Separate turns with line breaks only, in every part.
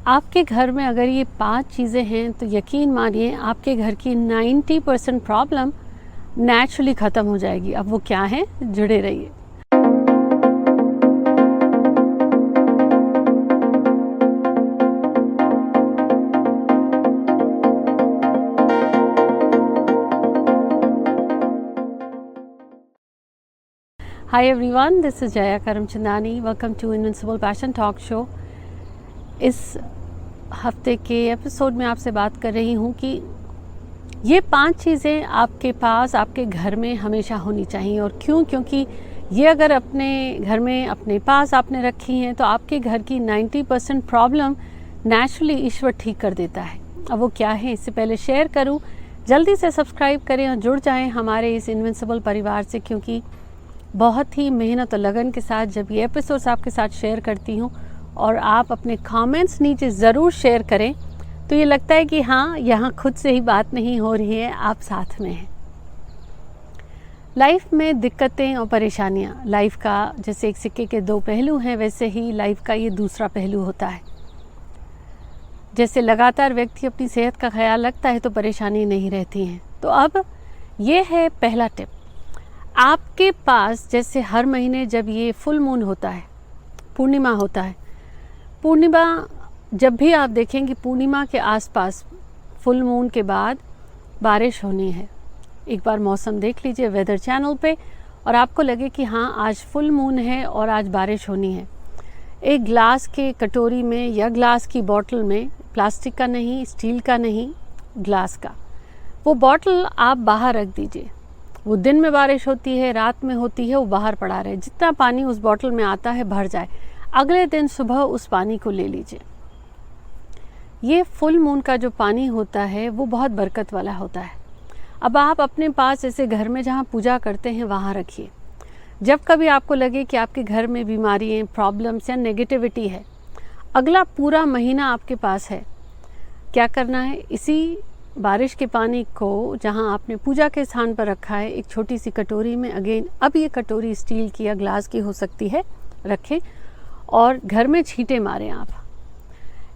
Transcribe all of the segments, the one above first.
आपके घर में अगर ये 5 चीज़ें हैं तो यकीन मानिए आपके घर की 90% प्रॉब्लम नेचुरली ख़त्म हो जाएगी। अब वो क्या है, जुड़े रहिए। Hi everyone, this is Jaya Karamchandani. Welcome to Invincible Passion Talk Show. इस हफ्ते के एपिसोड में आपसे बात कर रही हूँ कि ये 5 चीज़ें आपके पास आपके घर में हमेशा होनी चाहिए। और क्यों? क्योंकि ये अगर अपने घर में अपने पास आपने रखी हैं तो आपके घर की 90% प्रॉब्लम नेचुरली ईश्वर ठीक कर देता है। अब वो क्या है, इससे पहले शेयर करूँ, जल्दी से सब्सक्राइब करें और जुड़ जाएं हमारे इस इनविंसिबल परिवार से, क्योंकि बहुत ही मेहनत और लगन के साथ जब ये एपिसोड्स आपके साथ शेयर करती हूँ और आप अपने कमेंट्स नीचे ज़रूर शेयर करें तो ये लगता है कि हाँ, यहाँ खुद से ही बात नहीं हो रही है, आप साथ में हैं। लाइफ में दिक्कतें और परेशानियाँ, लाइफ का जैसे एक सिक्के के 2 पहलू हैं, वैसे ही लाइफ का ये दूसरा पहलू होता है। जैसे लगातार व्यक्ति अपनी सेहत का ख्याल रखता है तो परेशानी नहीं रहती हैं। तो अब ये है पहला टिप। आपके पास जैसे हर महीने जब ये फुल मून होता है, पूर्णिमा होता है, पूर्णिमा जब भी आप देखें कि पूर्णिमा के आसपास फुल मून के बाद बारिश होनी है, एक बार मौसम देख लीजिए वेदर चैनल पे और आपको लगे कि हाँ, आज फुल मून है और आज बारिश होनी है। एक ग्लास के कटोरी में या ग्लास की बॉटल में, प्लास्टिक का नहीं, स्टील का नहीं, ग्लास का, वो बॉटल आप बाहर रख दीजिए। वो दिन में बारिश होती है, रात में होती है, वो बाहर पड़ा रहे, जितना पानी उस बॉटल में आता है भर जाए। अगले दिन सुबह उस पानी को ले लीजिए। ये फुल मून का जो पानी होता है वो बहुत बरकत वाला होता है। अब आप अपने पास ऐसे घर में जहाँ पूजा करते हैं वहाँ रखिए। जब कभी आपको लगे कि आपके घर में बीमारियाँ, प्रॉब्लम्स या नेगेटिविटी है, अगला पूरा महीना आपके पास है, क्या करना है, इसी बारिश के पानी को जहां आपने पूजा के स्थान पर रखा है, एक छोटी सी कटोरी में, अगेन अब ये कटोरी स्टील की या ग्लास की हो सकती है, रखें और घर में छींटे मारें आप।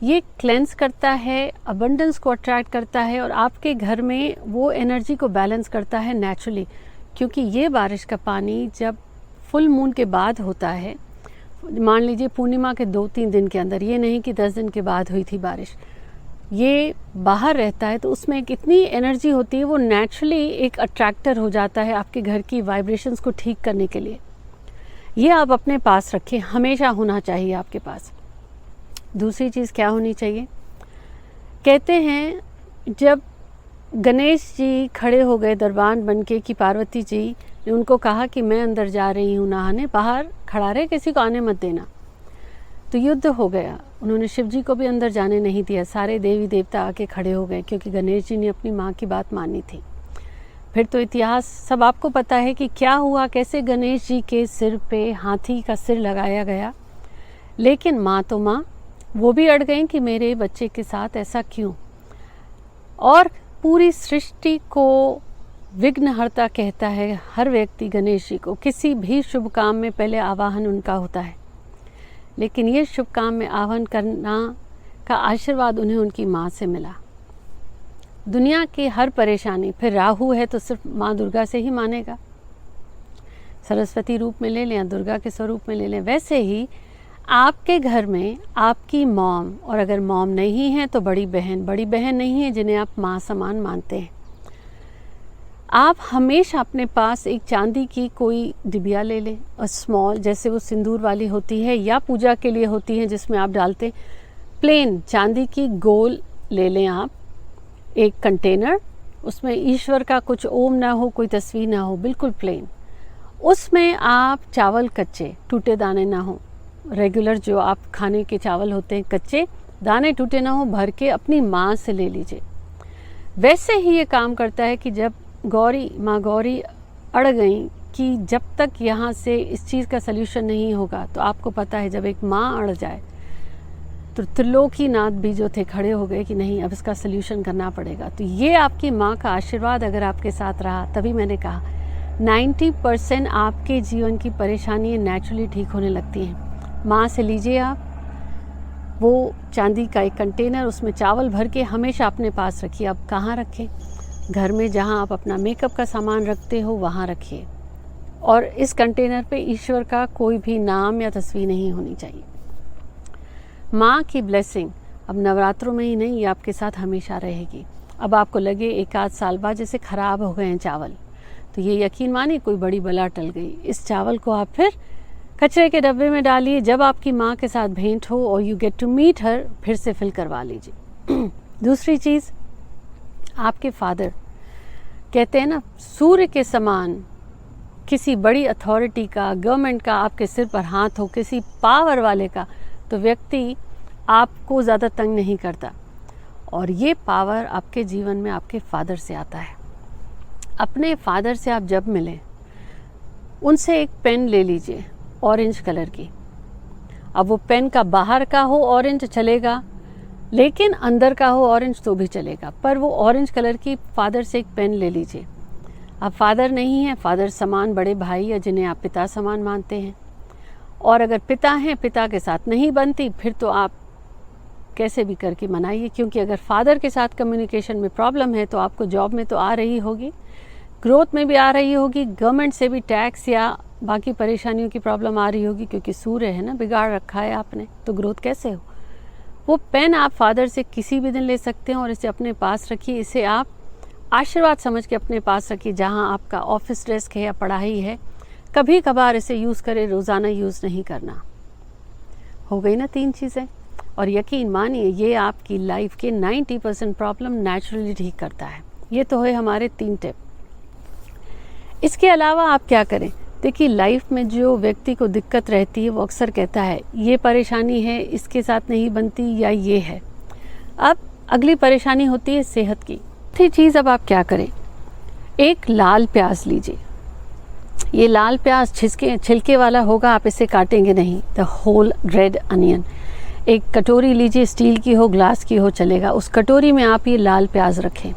ये क्लेंस करता है, अबंडेंस को अट्रैक्ट करता है और आपके घर में वो एनर्जी को बैलेंस करता है नेचुरली। क्योंकि ये बारिश का पानी जब फुल मून के बाद होता है, मान लीजिए पूर्णिमा के 2-3 दिन के अंदर, ये नहीं कि 10 दिन के बाद हुई थी बारिश, ये बाहर रहता है तो उसमें एक इतनी एनर्जी होती है, वो नेचुरली एक अट्रैक्टर हो जाता है आपके घर की वाइब्रेशंस को ठीक करने के लिए। ये आप अपने पास रखें, हमेशा होना चाहिए आपके पास। दूसरी चीज़ क्या होनी चाहिए, कहते हैं जब गणेश जी खड़े हो गए दरबान बन के कि पार्वती जी ने उनको कहा कि मैं अंदर जा रही हूँ नहाने, बाहर खड़ा रहे, किसी को आने मत देना, तो युद्ध हो गया। उन्होंने शिव जी को भी अंदर जाने नहीं दिया, सारे देवी देवता आके खड़े हो गए क्योंकि गणेश जी ने अपनी माँ की बात मानी थी। फिर तो इतिहास सब आपको पता है कि क्या हुआ, कैसे गणेश जी के सिर पे हाथी का सिर लगाया गया। लेकिन माँ तो माँ, वो भी अड़ गई कि मेरे बच्चे के साथ ऐसा क्यों। और पूरी सृष्टि को विघ्नहर्ता कहता है हर व्यक्ति गणेश जी को। किसी भी शुभ काम में पहले आवाहन उनका होता है, लेकिन ये शुभ काम में आह्वान करना का आशीर्वाद उन्हें उनकी माँ से मिला। दुनिया की हर परेशानी, फिर राहु है तो सिर्फ माँ दुर्गा से ही मानेगा, सरस्वती रूप में ले लें या दुर्गा के स्वरूप में ले लें। वैसे ही आपके घर में आपकी मॉम, और अगर मॉम नहीं है तो बड़ी बहन नहीं है जिन्हें आप माँ समान मानते हैं, आप हमेशा अपने पास एक चांदी की कोई डिबिया ले लें, और स्मॉल, जैसे वो सिंदूर वाली होती है या पूजा के लिए होती है जिसमें आप डालते, प्लेन चांदी की गोल ले लें आप, एक कंटेनर, उसमें ईश्वर का कुछ ओम ना हो, कोई तस्वीर ना हो, बिल्कुल प्लेन। उसमें आप चावल कच्चे, टूटे दाने ना हो, रेगुलर जो आप खाने के चावल होते हैं कच्चे, दाने टूटे ना हो, भर के अपनी माँ से ले लीजिए। वैसे ही ये काम करता है कि जब माँ गौरी अड़ गई कि जब तक यहाँ से इस चीज़ का सल्यूशन नहीं होगा, तो आपको पता है जब एक माँ अड़ जाए तो त्रिलोकीनाथ भी जो थे खड़े हो गए कि नहीं, अब इसका सल्यूशन करना पड़ेगा। तो ये आपकी माँ का आशीर्वाद अगर आपके साथ रहा, तभी मैंने कहा 90% आपके जीवन की परेशानियाँ नेचुरली ठीक होने लगती हैं। माँ से लीजिए आप, वो चांदी का एक कंटेनर, उसमें चावल भर के हमेशा अपने पास रखिए। अब कहाँ रखें? घर में जहाँ आप अपना मेकअप का सामान रखते हो वहाँ रखिए। और इस कंटेनर पे ईश्वर का कोई भी नाम या तस्वीर नहीं होनी चाहिए। माँ की ब्लेसिंग अब नवरात्रों में ही नहीं, ये आपके साथ हमेशा रहेगी। अब आपको लगे एक आध साल बाद जैसे ख़राब हो गए हैं चावल, तो ये यकीन मानिए कोई बड़ी बला टल गई। इस चावल को आप फिर कचरे के डब्बे में डालिए। जब आपकी माँ के साथ भेंट हो और you get to meet her, फिर से फिल करवा लीजिए। दूसरी चीज़, आपके फादर कहते हैं ना, सूर्य के समान किसी बड़ी अथॉरिटी का, गवर्नमेंट का आपके सिर पर हाथ हो, किसी पावर वाले का, तो व्यक्ति आपको ज़्यादा तंग नहीं करता। और ये पावर आपके जीवन में आपके फादर से आता है। अपने फादर से आप जब मिलें, उनसे एक पेन ले लीजिए ऑरेंज कलर की। अब वो पेन का बाहर का हो ऑरेंज चलेगा, लेकिन अंदर का हो ऑरेंज तो भी चलेगा, पर वो ऑरेंज कलर की फादर से एक पेन ले लीजिए। अब फादर नहीं है, फादर समान बड़े भाई या जिन्हें आप पिता समान मानते हैं, और अगर पिता हैं, पिता के साथ नहीं बनती, फिर तो आप कैसे भी करके मनाइए। क्योंकि अगर फादर के साथ कम्युनिकेशन में प्रॉब्लम है तो आपको जॉब में तो आ रही होगी, ग्रोथ में भी आ रही होगी, गवर्नमेंट से भी टैक्स या बाकी परेशानियों की प्रॉब्लम आ रही होगी, क्योंकि सूर्य है ना, बिगाड़ रखा है आपने, तो ग्रोथ कैसे हो। वो पेन आप फादर से किसी भी दिन ले सकते हैं और इसे अपने पास रखिए। इसे आप आशीर्वाद समझ के अपने पास रखिए। जहाँ आपका ऑफिस डेस्क है या पढ़ाई है, कभी कभार इसे यूज़ करें, रोज़ाना यूज़ नहीं करना। हो गई ना 3 चीज़ें। और यकीन मानिए ये आपकी लाइफ के 90% प्रॉब्लम नेचुरली ठीक करता है। ये तो है हमारे 3 टिप। इसके अलावा आप क्या करें? देखिए, लाइफ में जो व्यक्ति को दिक्कत रहती है वो अक्सर कहता है ये परेशानी है, इसके साथ नहीं बनती, या ये है। अब अगली परेशानी होती है सेहत की। तीसरी चीज़, अब आप क्या करें? एक लाल प्याज लीजिए। ये लाल प्याज छिलके वाला होगा, आप इसे काटेंगे नहीं। The whole red onion. एक कटोरी लीजिए, स्टील की हो, ग्लास की हो, चलेगा। उस कटोरी में आप ये लाल प्याज रखें।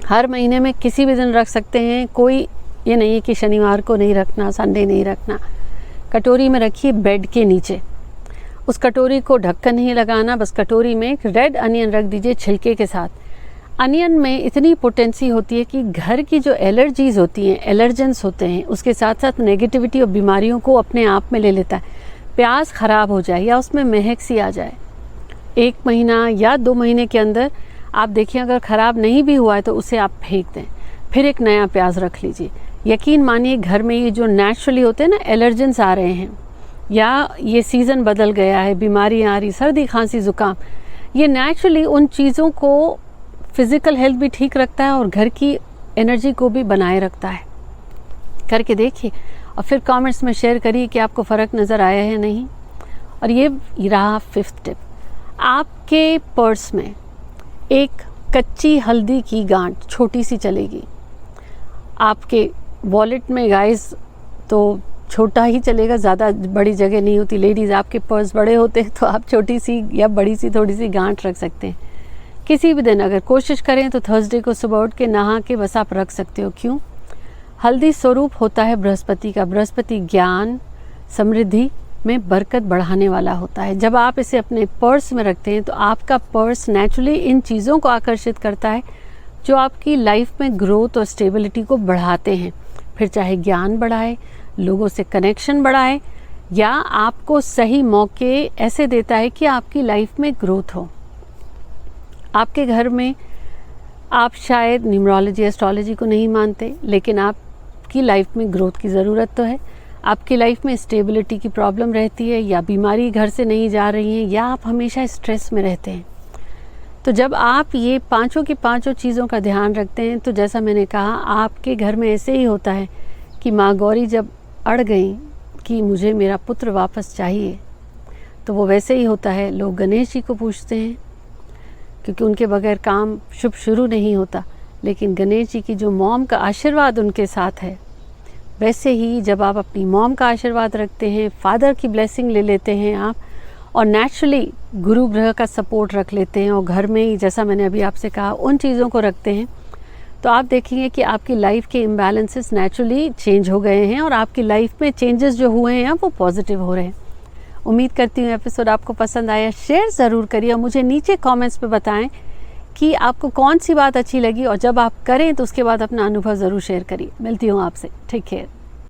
हर महीने में किसी भी दिन रख सकते हैं, कोई ये नहीं है कि शनिवार को नहीं रखना, संडे नहीं रखना। कटोरी में रखिए बेड के नीचे। उस कटोरी को ढक्कन नहीं लगाना, बस कटोरी में एक रेड अनियन रख दीजिए छिलके के साथ। अनियन में इतनी पोटेंसी होती है कि घर की जो एलर्जीज होती हैं, एलर्जेंस होते हैं, उसके साथ साथ नेगेटिविटी और बीमारियों को अपने आप में ले लेता है। प्याज ख़राब हो जाए या उसमें महक सी आ जाए, 1 महीना या 2 महीने के अंदर आप देखिए, अगर ख़राब नहीं भी हुआ है तो उसे आप फेंक दें, फिर एक नया प्याज रख लीजिए। यकीन मानिए, घर में ये जो नेचुरली होते हैं ना, एलर्जेंस आ रहे हैं या ये सीज़न बदल गया है, बीमारियाँ आ रही, सर्दी खांसी ज़ुकाम, ये नेचुरली उन चीज़ों को फिज़िकल हेल्थ भी ठीक रखता है और घर की एनर्जी को भी बनाए रखता है। करके देखिए और फिर कमेंट्स में शेयर करिए कि आपको फ़र्क नज़र आया है नहीं। और ये रहा 5th टिप। आपके पर्स में एक कच्ची हल्दी की गांठ छोटी सी चलेगी। आपके वॉलेट में गाइस तो छोटा ही चलेगा, ज़्यादा बड़ी जगह नहीं होती। लेडीज़, आपके पर्स बड़े होते हैं तो आप छोटी सी या बड़ी सी थोड़ी सी गांठ रख सकते हैं। किसी भी दिन अगर कोशिश करें तो थर्सडे को सुबह उठ के नहा के बस आप रख सकते हो। क्यों? हल्दी स्वरूप होता है बृहस्पति का। बृहस्पति ज्ञान, समृद्धि में बरकत बढ़ाने वाला होता है। जब आप इसे अपने पर्स में रखते हैं तो आपका पर्स नेचुरली इन चीज़ों को आकर्षित करता है जो आपकी लाइफ में ग्रोथ और स्टेबिलिटी को बढ़ाते हैं। फिर चाहे ज्ञान बढ़ाए, लोगों से कनेक्शन बढ़ाए, या आपको सही मौके ऐसे देता है कि आपकी लाइफ में ग्रोथ हो। आपके घर में आप शायद न्यूमरोलॉजी, एस्ट्रोलॉजी को नहीं मानते, लेकिन आपकी लाइफ में ग्रोथ की ज़रूरत तो है। आपकी लाइफ में स्टेबिलिटी की प्रॉब्लम रहती है, या बीमारी घर से नहीं जा रही है, या आप हमेशा स्ट्रेस में रहते हैं। तो जब आप ये पांचों की पांचों चीज़ों का ध्यान रखते हैं तो जैसा मैंने कहा, आपके घर में ऐसे ही होता है कि माँ गौरी जब अड़ गई कि मुझे मेरा पुत्र वापस चाहिए, तो वो वैसे ही होता है। लोग गणेश जी को पूछते हैं क्योंकि उनके बगैर काम शुभ शुरू नहीं होता। लेकिन गणेश जी की जो मॉम का आशीर्वाद उनके साथ है, वैसे ही जब आप अपनी मॉम का आशीर्वाद रखते हैं, फादर की ब्लेसिंग ले लेते हैं आप, और नेचुरली गुरु ग्रह का सपोर्ट रख लेते हैं, और घर में ही जैसा मैंने अभी आपसे कहा उन चीज़ों को रखते हैं, तो आप देखेंगे कि आपकी लाइफ के इम्बैलेंसेस नेचुरली चेंज हो गए हैं और आपकी लाइफ में चेंजेस जो हुए हैं वो पॉजिटिव हो रहे हैं। उम्मीद करती हूँ एपिसोड आपको पसंद आया। शेयर ज़रूर करिए और मुझे नीचे कमेंट्स पे बताएं कि आपको कौन सी बात अच्छी लगी, और जब आप करें तो उसके बाद अपना अनुभव ज़रूर शेयर करिए। मिलती हूँ आपसे। Take care.